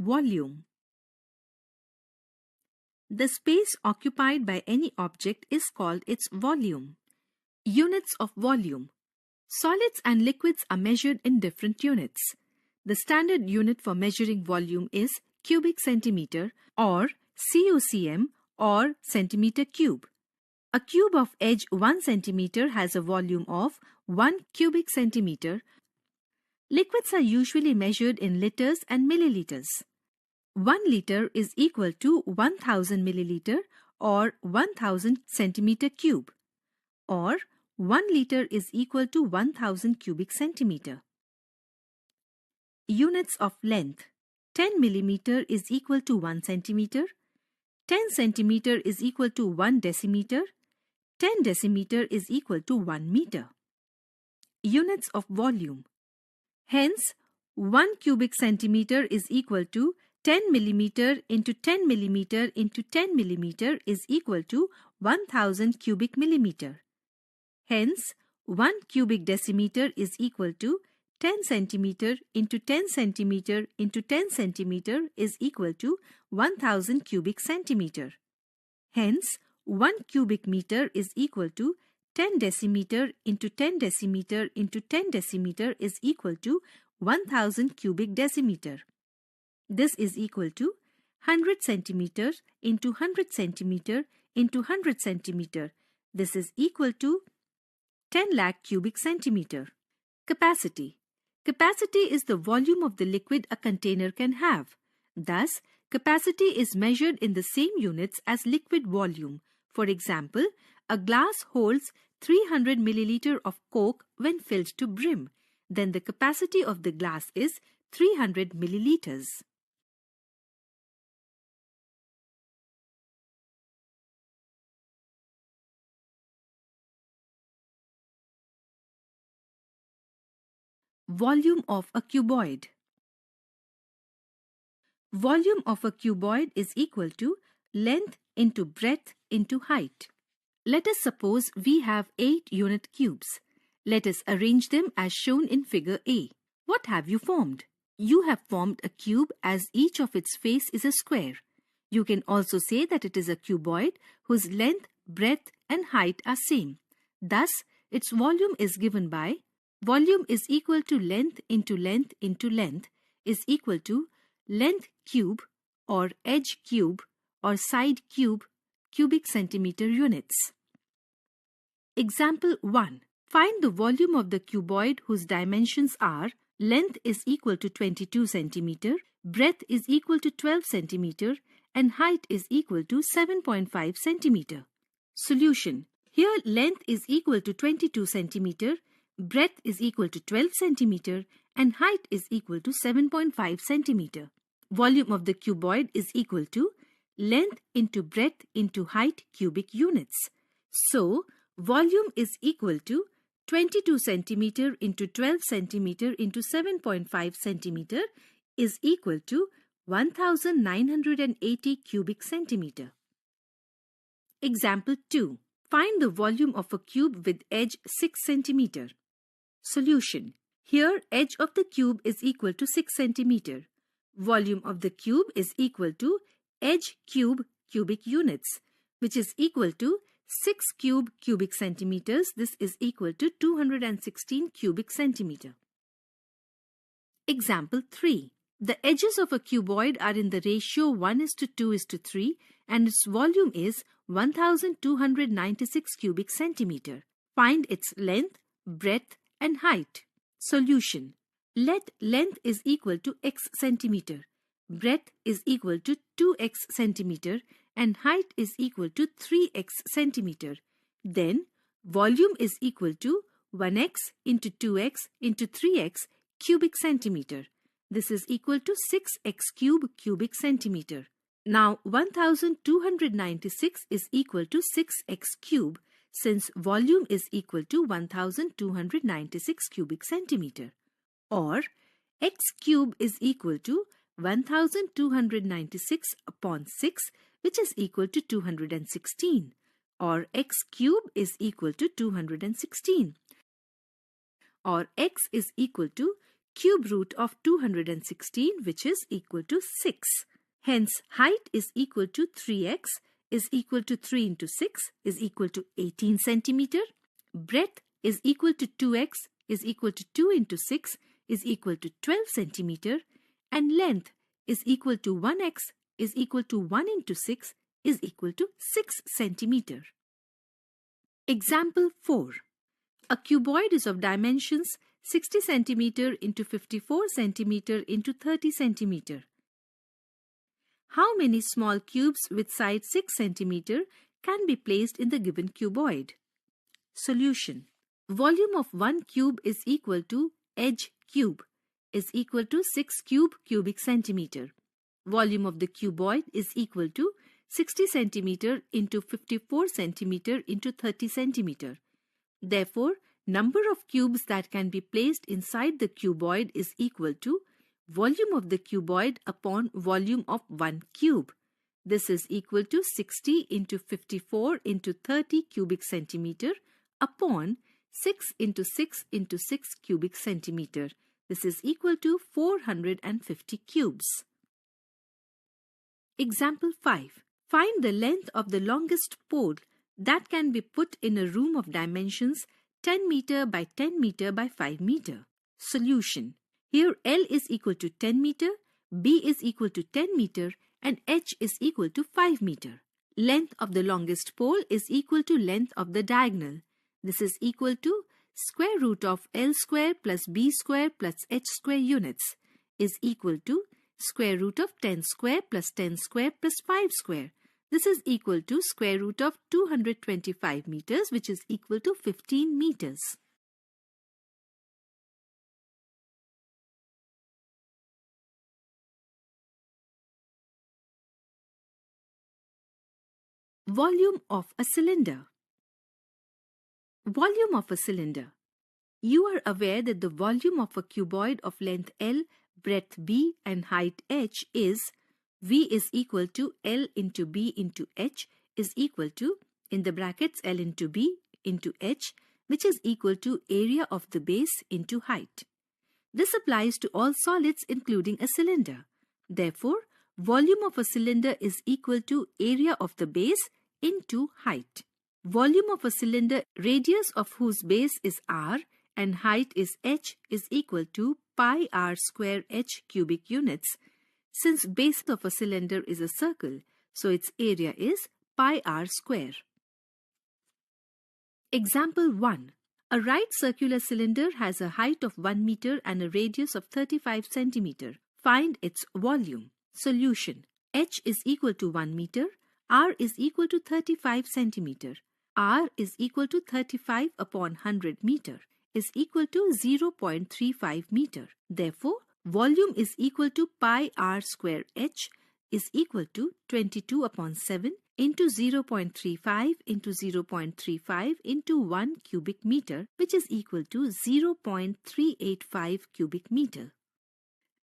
volume. The space occupied by any object is called its volume. Units of volume. Solids and liquids are measured in different units. The standard unit for measuring volume is cubic centimeter or CUCM or centimeter cube. A cube of edge 1 centimeter has a volume of 1 cubic centimeter. Liquids are usually measured in liters and milliliters. 1 liter is equal to 1000 milliliter or 1000 centimeter cube, or 1 liter is equal to 1000 cubic centimeter. Units of length. 10 millimeter is equal to 1 centimeter. 10 centimeter is equal to 1 decimeter. 10 decimeter is equal to 1 meter. Units of volume. Hence, 1 cubic centimeter is equal to 10 millimeter into 10 millimeter into 10 millimeter is equal to 1000 cubic millimeter. Hence, 1 cubic decimeter is equal to 10 centimeter into 10 centimeter into 10 centimeter is equal to 1000 cubic centimeter. Hence, 1 cubic meter is equal to 10 decimeter into 10 decimeter into 10 decimeter is equal to 1000 cubic decimeter. This is equal to 100 centimeter into 100 centimeter into 100 centimeter. This is equal to 10 lakh cubic centimeter. Capacity. Capacity is the volume of the liquid a container can have. Thus, capacity is measured in the same units as liquid volume. For example, a glass holds 300 milliliter of Coke when filled to brim. Then the capacity of the glass is 300 milliliters. Volume of a cuboid. Volume of a cuboid is equal to length into breadth into height. Let us suppose we have 8 unit cubes. Let us arrange them as shown in figure A. What have you formed? You have formed a cube as each of its face is a square. You can also say that it is a cuboid whose length, breadth and height are same. Thus, its volume is given by volume is equal to length into length into length is equal to length cube or edge cube or side cube cubic centimeter units. Example 1. Find the volume of the cuboid whose dimensions are length is equal to 22 centimeter, breadth is equal to 12 centimeter and height is equal to 7.5 centimeter. Solution. Here length is equal to 22 centimeter, breadth is equal to 12 centimeter and height is equal to 7.5 centimeter. Volume of the cuboid is equal to length into breadth into height cubic units. So, volume is equal to 22 centimeter into 12 centimeter into 7.5 centimeter is equal to 1980 cubic centimeter. Example 2. Find the volume of a cube with edge 6 centimeter. Solution. Here edge of the cube is equal to 6 centimeter. Volume of the cube is equal to edge cube cubic units, which is equal to 6 cube cubic centimeters. This is equal to 216 cubic centimeter. Example 3. The edges of a cuboid are in the ratio 1:2:3 and its volume is 1296 cubic centimeter. Find its length, breadth and height. Solution. Let length is equal to x centimeter, breadth is equal to 2x centimeter and height is equal to 3x centimeter. Then volume is equal to 1x into 2x into 3x cubic centimeter. This is equal to 6x cube cubic centimeter. Now 1296 is equal to 6x cube since volume is equal to 1296 cubic centimeter. Or x cube is equal to 1296 upon 6 which is equal to 216. Or x cube is equal to 216. Or x is equal to cube root of 216, which is equal to 6. Hence, height is equal to 3x is equal to 3 into 6 is equal to 18 centimeter. Breadth is equal to 2x is equal to 2 into 6 is equal to 12 centimeter. And length is equal to 1x is equal to 1 into 6 is equal to 6 centimeter. Example 4. A cuboid is of dimensions 60 centimeter into 54 centimeter into 30 centimeter. How many small cubes with side 6 centimeter can be placed in the given cuboid? Solution. Volume of one cube is equal to edge cube is equal to 6 cubic centimeter. Volume of the cuboid is equal to 60 centimeter into 54 centimeter into 30 centimeter. Therefore, number of cubes that can be placed inside the cuboid is equal to volume of the cuboid upon volume of one cube. This is equal to 60 into 54 into 30 cubic centimeter upon 6 into 6 into 6 cubic centimeter. This is equal to 450 cubes. Example 5. Find the length of the longest pole that can be put in a room of dimensions 10 meter by 10 meter by 5 meter. Solution. Here L is equal to 10 meter, B is equal to 10 meter and H is equal to 5 meter. Length of the longest pole is equal to length of the diagonal. This is equal to square root of L square plus B square plus H square units is equal to square root of 10 square plus 10 square plus 5 square. This is equal to square root of 225 meters, which is equal to 15 meters. Volume of a cylinder. Volume of a cylinder. You are aware that the volume of a cuboid of length L, breadth B and height H is V is equal to L into B into H is equal to, in the brackets, L into B into H, which is equal to area of the base into height. This applies to all solids including a cylinder. Therefore, volume of a cylinder is equal to area of the base into height. Volume of a cylinder, radius of whose base is R and height is H, is equal to pi r square H cubic units. Since base of a cylinder is a circle, so its area is pi r square. Example 1. A right circular cylinder has a height of 1 meter and a radius of 35 centimeter. Find its volume. Solution. H is equal to 1 meter, R is equal to 35 centimeter. R is equal to 35 upon 100 meter is equal to 0.35 meter. Therefore, volume is equal to pi r square H is equal to 22 upon 7 into 0.35 into 0.35 into 1 cubic meter, which is equal to 0.385 cubic meter.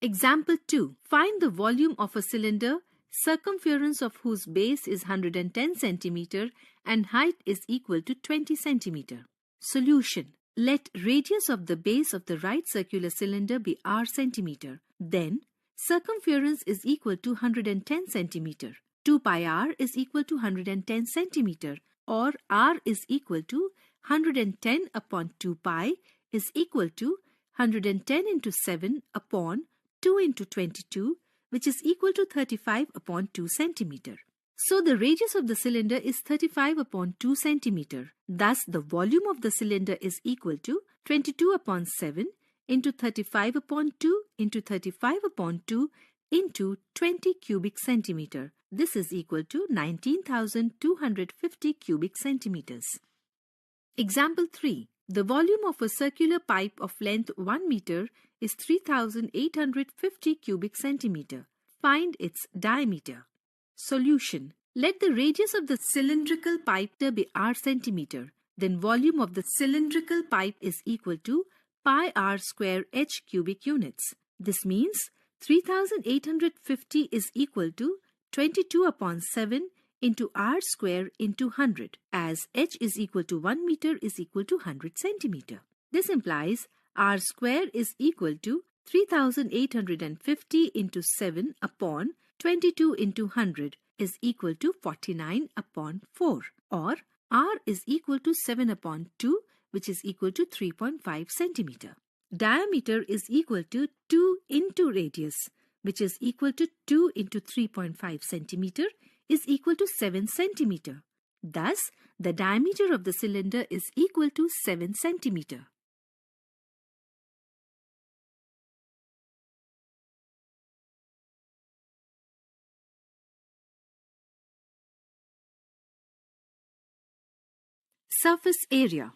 Example 2. Find the volume of a cylinder, circumference of whose base is 110 centimeter and height is equal to 20 centimeter. Solution. Let radius of the base of the right circular cylinder be r centimeter. Then, circumference is equal to 110 centimeter. 2 pi r is equal to 110 centimeter, or r is equal to 110 upon 2 pi is equal to 110 into 7 upon 2 into 22, which is equal to 35 upon 2 centimeter. So the radius of the cylinder is 35 upon 2 centimeter. Thus, the volume of the cylinder is equal to 22 upon 7 into 35 upon 2 into 35 upon 2 into 20 cubic centimeter. This is equal to 19,250 cubic centimeters. Example 3. The volume of a circular pipe of length 1 meter is 3,850 cubic centimeter. Find its diameter. Solution. Let the radius of the cylindrical pipe be r centimeter. Then volume of the cylindrical pipe is equal to pi r square H cubic units. This means 3,850 is equal to 22 upon 7 into r square into 100, as H is equal to 1 meter is equal to 100 centimeter. This implies r square is equal to 3850 into 7 upon 22 into 100 is equal to 49 upon 4, or R is equal to 7 upon 2, which is equal to 3.5 centimeter. Diameter is equal to 2 into radius, which is equal to 2 into 3.5 centimeter is equal to 7 centimeter. Thus, the diameter of the cylinder is equal to 7 centimeter. Surface area.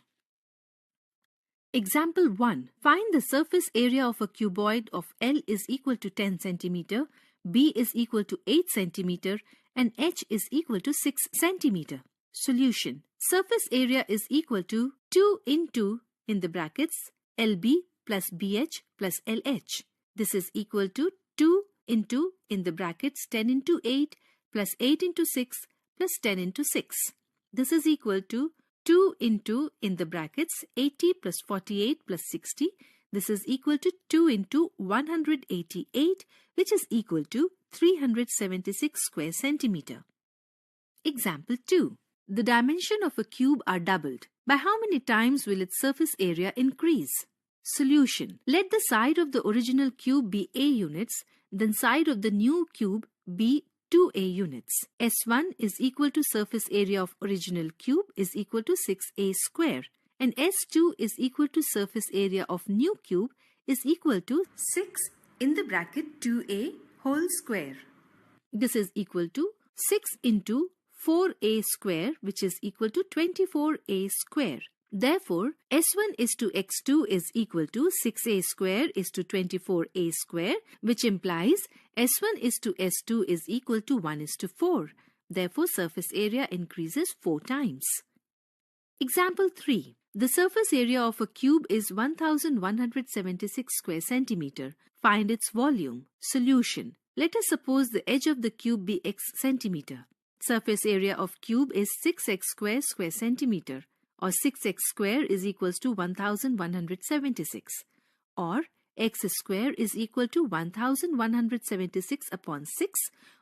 Example 1. Find the surface area of a cuboid of L is equal to 10 cm, B is equal to 8 cm, and H is equal to 6 cm. Solution. Surface area is equal to 2 into, in the brackets, LB plus BH plus LH. This is equal to 2 into, in the brackets, 10 into 8 plus 8 into 6 plus 10 into 6. This is equal to 2 into, in the brackets, 80 plus 48 plus 60. This is equal to 2 into 188, which is equal to 376 square centimeter. Example 2. The dimension of a cube are doubled. By how many times will its surface area increase? Solution. Let the side of the original cube be A units, then side of the new cube be 2A units. S1 is equal to surface area of original cube is equal to 6A square, and S2 is equal to surface area of new cube is equal to 6 in the bracket 2A whole square. This is equal to 6 into 4A square, which is equal to 24A square. Therefore, S1 is to X2 is equal to 6A square is to 24A square, which implies S1 is to S2 is equal to 1 is to 4. Therefore, surface area increases 4 times. Example 3. The surface area of a cube is 1176 square centimeter. Find its volume. Solution. Let us suppose the edge of the cube be x centimeter. Surface area of cube is 6x square centimeter, or 6x square is equals to 1176, or x square is equal to 1176 upon 6,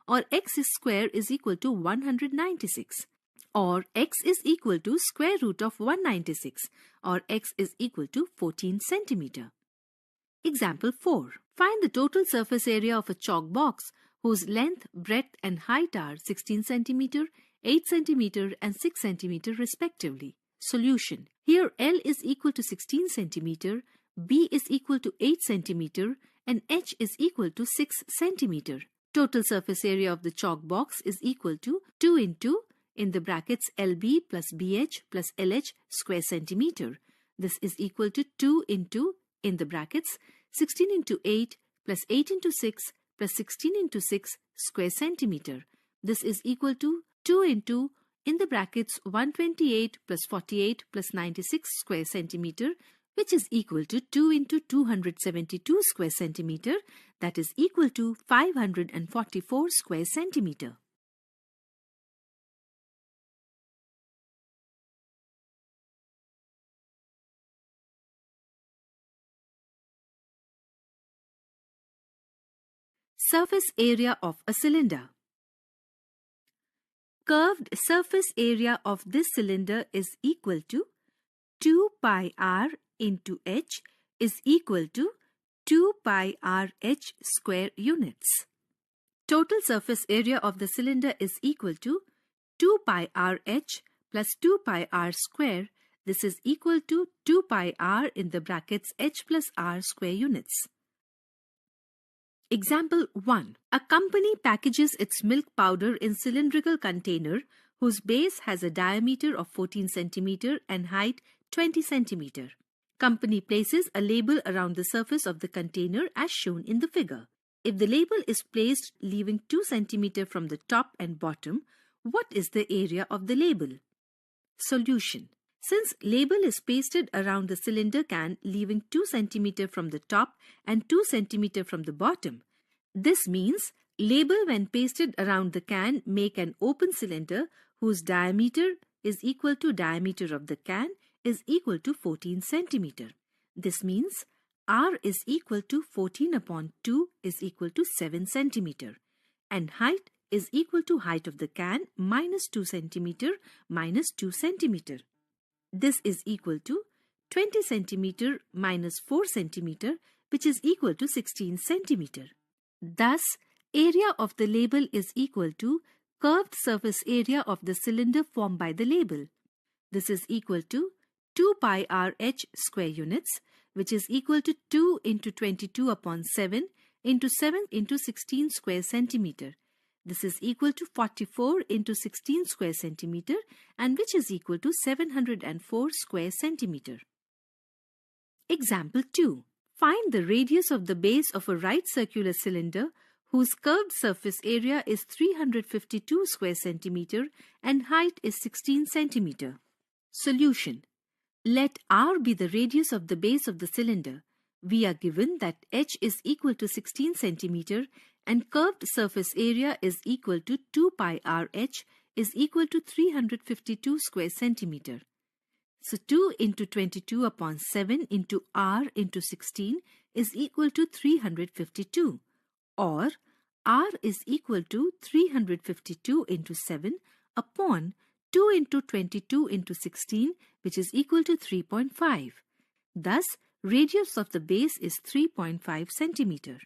or x square is equal to 196, or x is equal to square root of 196, or x is equal to 14 centimeter. Example 4. Find the total surface area of a chalk box whose length, breadth and height are 16 centimeter, 8 centimeter and 6 centimeter respectively. Solution. Here L is equal to 16 centimeter, B is equal to 8 centimeter and H is equal to 6 centimeter. Total surface area of the chalk box is equal to 2 into, in the brackets, LB plus BH plus LH square centimeter. This is equal to 2 into, in the brackets, 16 into 8 plus 8 into 6 plus 16 into 6 square centimeter. This is equal to 2 into, in the brackets, 128 plus 48 plus 96 square centimeter, which is equal to 2 into 272 square centimeter, that is equal to 544 square centimeter. Surface area of a cylinder. Curved surface area of this cylinder is equal to 2 pi r into h is equal to 2 pi r h square units. Total surface area of the cylinder is equal to 2 pi r h plus 2 pi r square. This is equal to 2 pi r in the brackets h plus r square units. Example 1. A company packages its milk powder in cylindrical container whose base has a diameter of 14 cm and height 20 cm. Company places a label around the surface of the container as shown in the figure. If the label is placed leaving 2 cm from the top and bottom, what is the area of the label? Solution. Since label is pasted around the cylinder can leaving 2 cm from the top and 2 cm from the bottom, this means label when pasted around the can make an open cylinder whose diameter is equal to diameter of the can is equal to 14 cm. This means r is equal to 14 upon 2 is equal to 7 centimeter and height is equal to height of the can minus 2 centimeter minus 2 centimeter. This is equal to 20 centimeter minus 4 centimeter, which is equal to 16 centimeter. Thus, area of the label is equal to curved surface area of the cylinder formed by the label. This is equal to 2 pi RH square units, which is equal to 2 into 22 upon 7 into 7 into 16 square centimeter. This is equal to 44 into 16 square centimeter, and which is equal to 704 square centimeter. Example 2. Find the radius of the base of a right circular cylinder whose curved surface area is 352 square centimeter and height is 16 centimeter. Solution. Let r be the radius of the base of the cylinder. We are given that h is equal to 16 centimeter and curved surface area is equal to 2 pi RH is equal to 352 square centimeter. So 2 into 22 upon 7 into r into 16 is equal to 352, or r is equal to 352 into 7 upon 2 into 22 into 16, which is equal to 3.5. Thus, radius of the base is 3.5 centimeter.